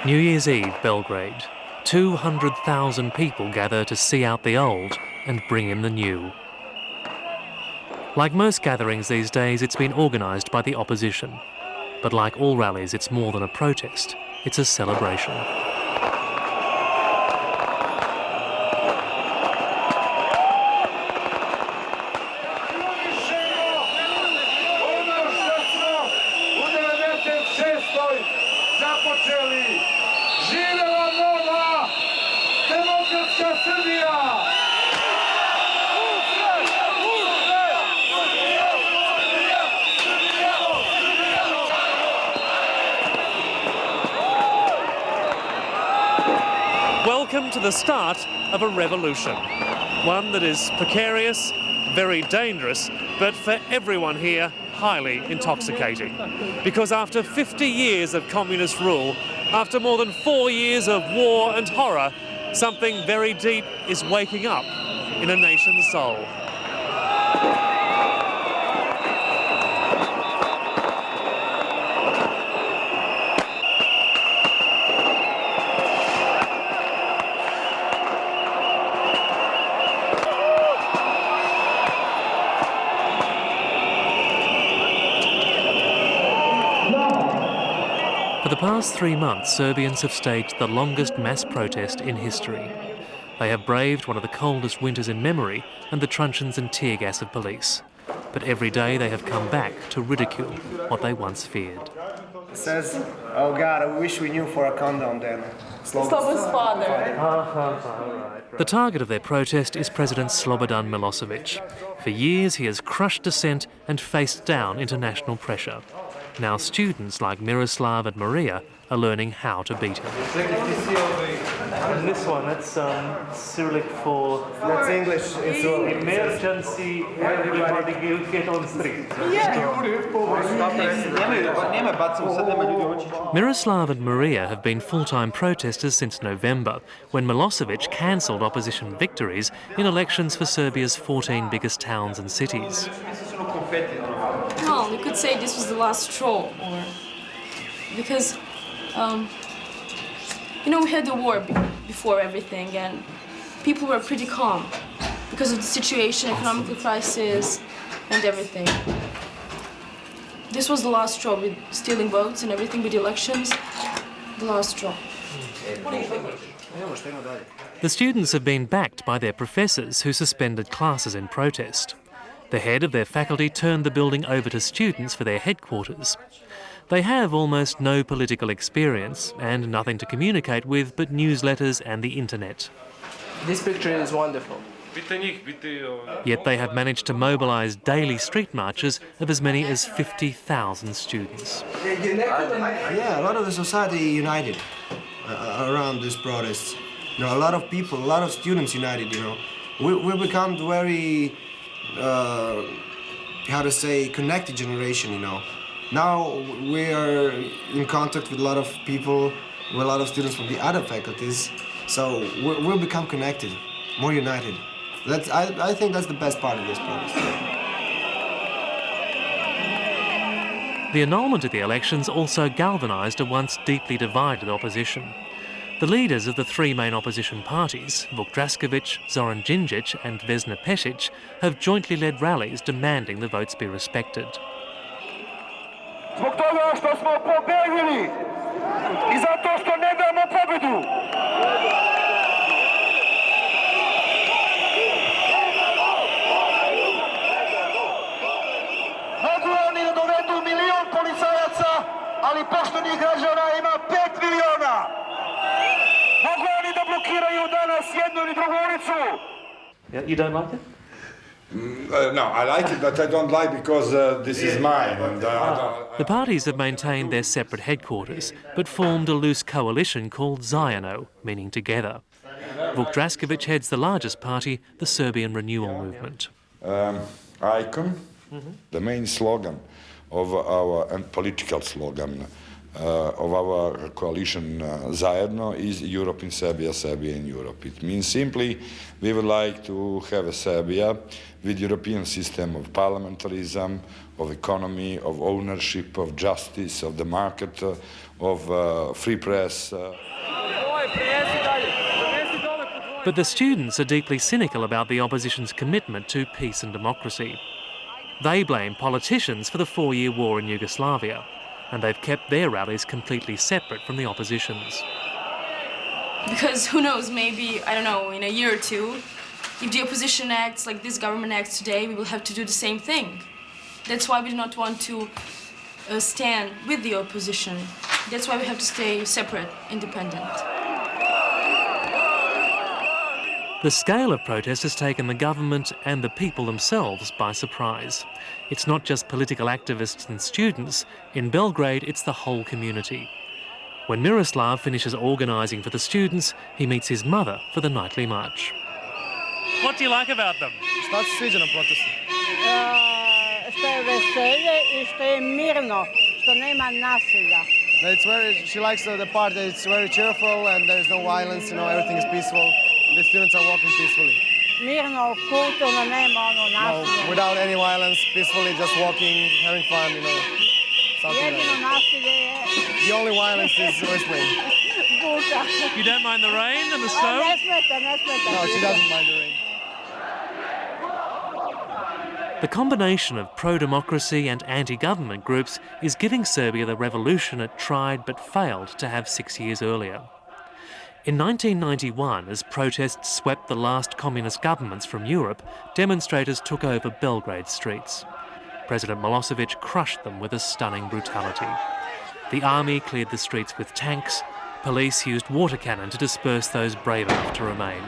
New Year's Eve, Belgrade. 200,000 people gather to see out the old and bring in the new. Like most gatherings these days, it's been organised by the opposition. But like all rallies, it's more than a protest, it's a celebration. Welcome to the start of a revolution. One that is precarious, very dangerous, but for everyone here, highly intoxicating. Because after 50 years of communist rule, after more than 4 years of war and horror, something very deep is waking up in a nation's soul. For the past 3 months, Serbians have staged the longest mass protest in history. They have braved one of the coldest winters in memory and the truncheons and tear gas of police. But every day they have come back to ridicule what they once feared. It says, "Oh God, I wish we knew for a condom then." Slobodan's father. The target of their protest is President Slobodan Milosevic. For years he has crushed dissent and faced down international pressure. Now students like Miroslav and Maria are learning how to beat him. And this one, that's Cyrillic for... That's English. It's emergency, everybody get on street. Miroslav and Maria have been full-time protesters since November, when Milosevic cancelled opposition victories in elections for Serbia's 14 biggest towns and cities. Well, you could say this was the last straw, or because, you know, we had the war before everything, and people were pretty calm because of the situation, economic crisis, and everything. This was the last straw with stealing votes and everything with the elections. The last straw. The students have been backed by their professors who suspended classes in protest. The head of their faculty turned the building over to students for their headquarters. They have almost no political experience and nothing to communicate with but newsletters and the internet. This picture is wonderful. Yet they have managed to mobilise daily street marches of as many as 50,000 students. Yeah, a lot of the society united around this protest. You know, a lot of people, a lot of students united, you know. We become very, how to say, connected generation, you know. Now we are in contact with a lot of people, with a lot of students from the other faculties, so we'll become connected, more united. I think that's the best part of this protest. The annulment of the elections also galvanised a once deeply divided opposition. The leaders of the 3 main opposition parties, Vuk Draskovic, Zoran Djindjic and Vesna Pešić, have jointly led rallies demanding the votes be respected. Zbog toga što smo pobedili I zato što ne damo pobedu. Mogu oni da dovedu 1 milion policajaca, ali poštenih građana ima 5 miliona. Mogu oni da blokiraju danas jednu ili drugu ulicu. You don't like it? No, I like it, but I don't like because this is mine. And, The parties have maintained their separate headquarters, but formed a loose coalition called Zajedno, meaning together. Vuk Draskovic heads the largest party, the Serbian Renewal Movement. Icon, the main slogan of our political slogan of our coalition zajedno is Europe in Serbia, Serbia in Europe. It means simply we would like to have a Serbia with European system of parliamentarism, of economy, of ownership, of justice, of the market, of free press. But the students are deeply cynical about the opposition's commitment to peace and democracy. They blame politicians for the 4-year war in Yugoslavia, and they've kept their rallies completely separate from the opposition's. Because who knows, maybe, I don't know, in a year or two, if the opposition acts like this government acts today, we will have to do the same thing. That's why we do not want to stand with the opposition. That's why we have to stay separate, independent. The scale of protest has taken the government and the people themselves by surprise. It's not just political activists and students. In Belgrade, it's the whole community. When Miroslav finishes organising for the students, he meets his mother for the nightly march. What do you like about them? Šta se sviđa na protestu? Što je veselje i što je mirno, što nema nasilja. She likes the part that it's very cheerful and there's no violence, everything is peaceful. The students are walking peacefully. Mirno, kulturno, nema nasilja. No, without any violence, peacefully just walking, having fun, Jedino nasilje je... The only violence is whistling. Buka. You don't mind the rain and the snow? Ne smeta. No, she doesn't mind the rain. The combination of pro-democracy and anti-government groups is giving Serbia the revolution it tried but failed to have 6 years earlier. In 1991, as protests swept the last communist governments from Europe, demonstrators took over Belgrade streets. President Milosevic crushed them with a stunning brutality. The army cleared the streets with tanks. Police used water cannon to disperse those brave enough to remain.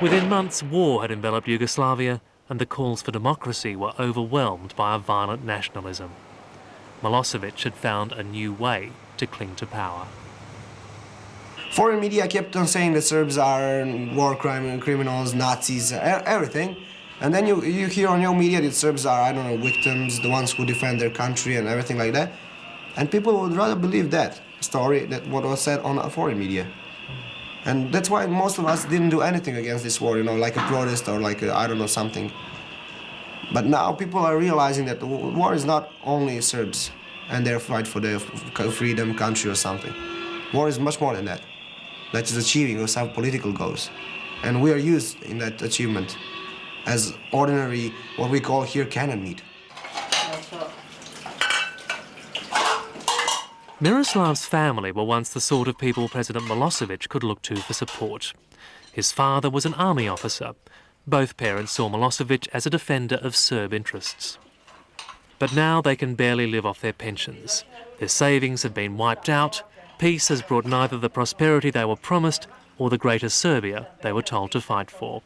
Within months, war had enveloped Yugoslavia, and the calls for democracy were overwhelmed by a violent nationalism. Milosevic had found a new way to cling to power. Foreign media kept on saying that Serbs are war criminals, Nazis, everything. And then you hear on your media that Serbs are, I don't know, victims, the ones who defend their country and everything like that. And people would rather believe that story than what was said on foreign media. And that's why most of us didn't do anything against this war, like a protest or like I don't know, something. But now people are realizing that the war is not only Serbs and their fight for their freedom, country or something. War is much more than that. That is achieving some political goals. And we are used in that achievement as ordinary, what we call here cannon meat. Miroslav's family were once the sort of people President Milosevic could look to for support. His father was an army officer. Both parents saw Milosevic as a defender of Serb interests. But now they can barely live off their pensions. Their savings have been wiped out. Peace has brought neither the prosperity they were promised or the greater Serbia they were told to fight for.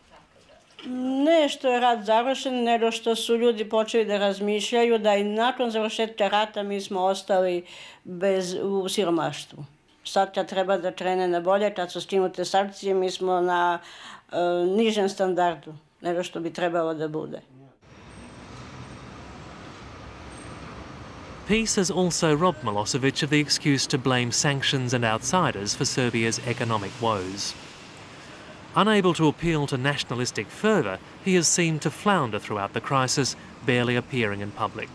Ne što je rat završen, nego što su ljudi počeli da razmišljaju da i nakon završetka rata mi smo ostali u siromaštvu. Sad kad treba da krene na bolje, kad su skinute sankcije, mi smo na nižem standardu nego što bi trebalo da bude. Peace has also robbed Milosevic of the excuse to blame sanctions and outsiders for Serbia's economic woes. Unable to appeal to nationalistic fervour, he has seemed to flounder throughout the crisis, barely appearing in public.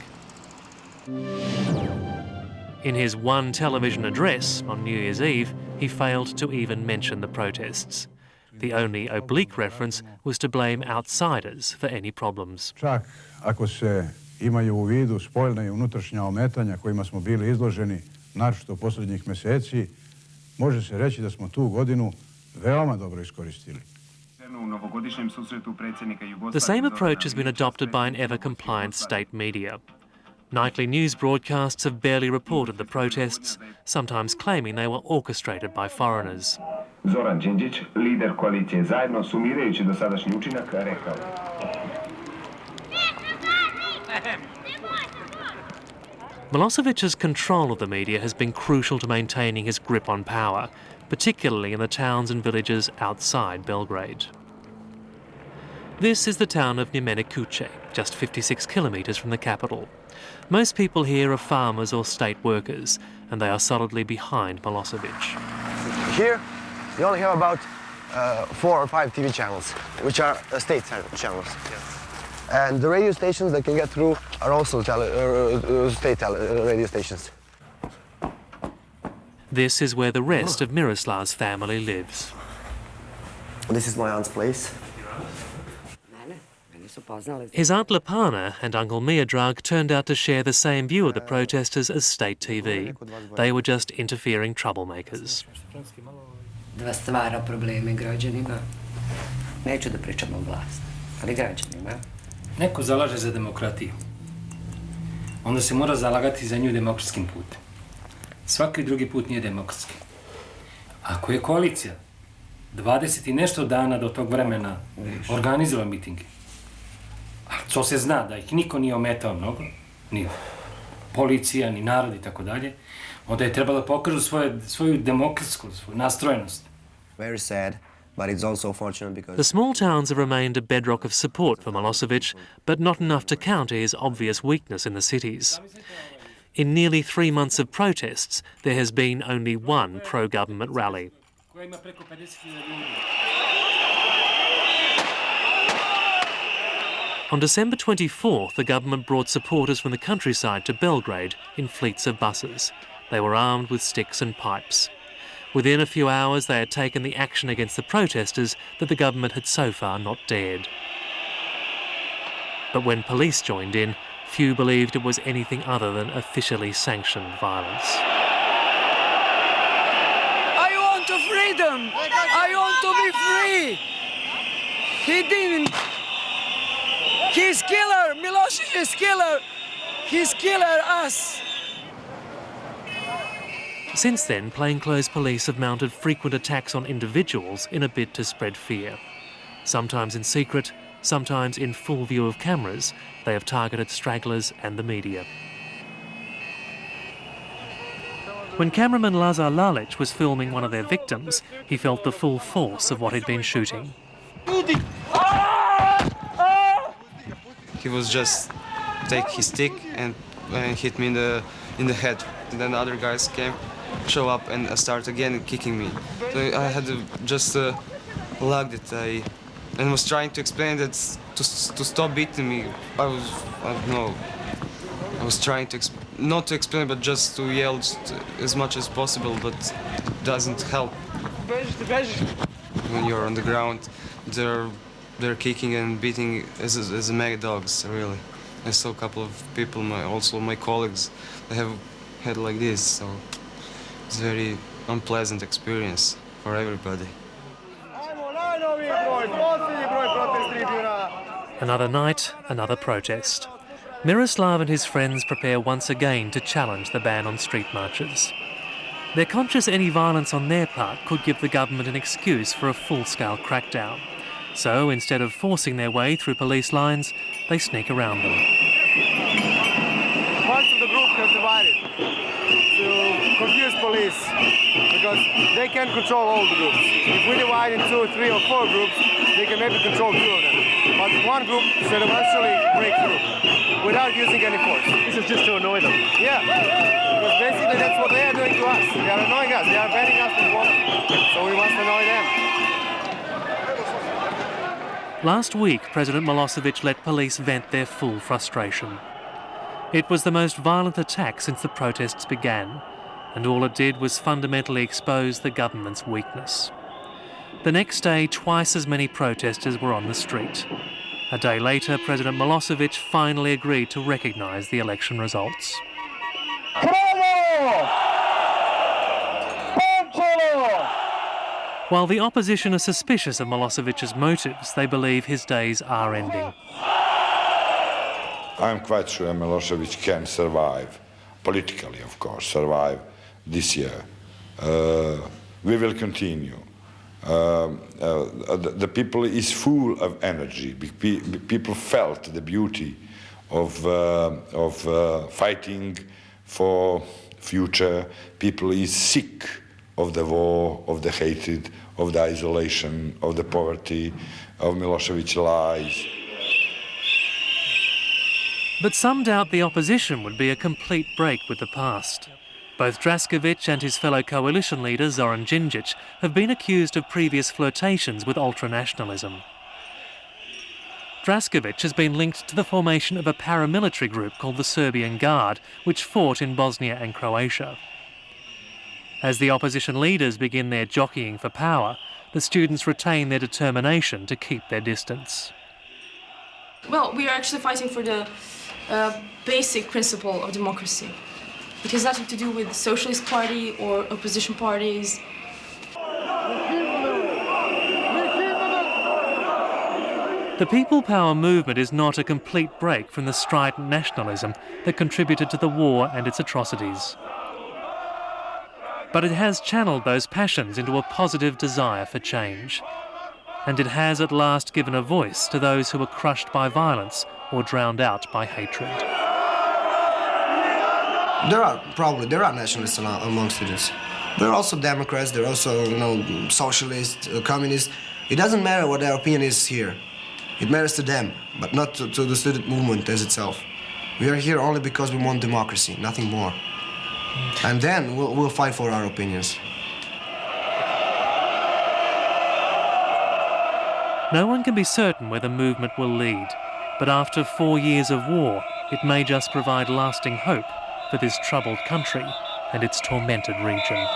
In his one television address on New Year's Eve, he failed to even mention the protests. The only oblique reference was to blame outsiders for any problems. Čak ako se imaju u vidu spoljna i unutrašnja ometanja kojima smo bili izloženi, naročito posljednjih mjeseci, može se reći da smo tu godinu veoma dobro iskoristili. The same approach has been adopted by an ever-compliant state media. Nightly news broadcasts have barely reported the protests, sometimes claiming they were orchestrated by foreigners. Zoran Đinđić, lider koalicije Zajedno, sumirajući dosadašnji učinak, rekao: Milosevic's control of the media has been crucial to maintaining his grip on power, particularly in the towns and villages outside Belgrade. This is the town of Nemenikuce, just 56 kilometres from the capital. Most people here are farmers or state workers, and they are solidly behind Milosevic. Here, we only have about 4 or 5 TV channels, which are state channels. And the radio stations that can get through are also state radio stations. This is where the rest of Miroslav's family lives. This is my aunt's place. His Aunt Lipana and Uncle Miodrag turned out to share the same view of the protesters as state TV. They were just interfering troublemakers. Da stvara probleme građanima. Neću da pričam o vlasti, ali građanima. Neko zalaže za demokratiju. Onda se mora zalagati za nju demokratskim putem. Svaki drugi put nije demokratski. Ako je koalicija 20 i nešto dana do tog vremena organizovala mitinge, a to se zna da ih niko nije ometao mnogo, ni policija, ni narod i tako dalje, onda je trebalo pokažu svoju demokratsku, svoju nastrojenost. Very sad, but it's also fortunate because... The small towns have remained a bedrock of support for Milosevic, but not enough to counter his obvious weakness in the cities. In nearly 3 months of protests, there has been only one pro-government rally. On December 24th, the government brought supporters from the countryside to Belgrade in fleets of buses. They were armed with sticks and pipes. Within a few hours, they had taken the action against the protesters that the government had so far not dared. But when police joined in, few believed it was anything other than officially sanctioned violence. I want freedom! I want to be free! He didn't... He's killer! Milosevic is killer! He's killer us! Since then, plainclothes police have mounted frequent attacks on individuals in a bid to spread fear. Sometimes in secret, sometimes in full view of cameras, they have targeted stragglers and the media. When cameraman Lazar Lalic was filming one of their victims, he felt the full force of what he'd been shooting. He was just take his stick and hit me in the head. And then the other guys show up and start again kicking me. So I had to just lugged it. And was trying to explain that to stop beating me. I don't know. I was trying to not to explain, but just to yell as much as possible, but it doesn't help. When you're on the ground, they're kicking and beating as mad dogs, really. I saw a couple of people, also my colleagues, they have had like this, so it's a very unpleasant experience for everybody. Another night, another protest. Miroslav and his friends prepare once again to challenge the ban on street marches. They're conscious any violence on their part could give the government an excuse for a full-scale crackdown. So instead of forcing their way through police lines, they sneak around them. Parts of the group have divided to confuse police because they can control all the groups. If we divide in 2, 3 or 4 groups, they can maybe control 2 of them. But one group should eventually break through without using any force. This is just to annoy them? Yeah, because basically that's what they are doing to us. They are annoying us, they are banning us from walking, so we must annoy them. Last week, President Milosevic let police vent their full frustration. It was the most violent attack since the protests began, and all it did was fundamentally expose the government's weakness. The next day, twice as many protesters were on the street. A day later, President Milosevic finally agreed to recognise the election results. While the opposition are suspicious of Milosevic's motives, they believe his days are ending. I'm quite sure Milosevic can survive, politically of course, survive this year. We will continue. The people is full of energy. People felt the beauty of fighting for future. People is sick of the war, of the hatred, of the isolation, of the poverty, of Milosevic's lies. But some doubt the opposition would be a complete break with the past. Both Draskovic and his fellow coalition leader Zoran Djindjic have been accused of previous flirtations with ultranationalism. Draskovic has been linked to the formation of a paramilitary group called the Serbian Guard, which fought in Bosnia and Croatia. As the opposition leaders begin their jockeying for power, the students retain their determination to keep their distance. Well, we are actually fighting for the basic principle of democracy. It has nothing to do with the Socialist Party or opposition parties. The People Power movement is not a complete break from the strident nationalism that contributed to the war and its atrocities. But it has channeled those passions into a positive desire for change. And it has at last given a voice to those who were crushed by violence or drowned out by hatred. There are nationalists among students. There are also Democrats, there are also, socialists, communists. It doesn't matter what their opinion is here. It matters to them, but not to the student movement as itself. We are here only because we want democracy, nothing more. And then we'll fight for our opinions. No one can be certain where the movement will lead, but after 4 years of war, it may just provide lasting hope for this troubled country and its tormented region.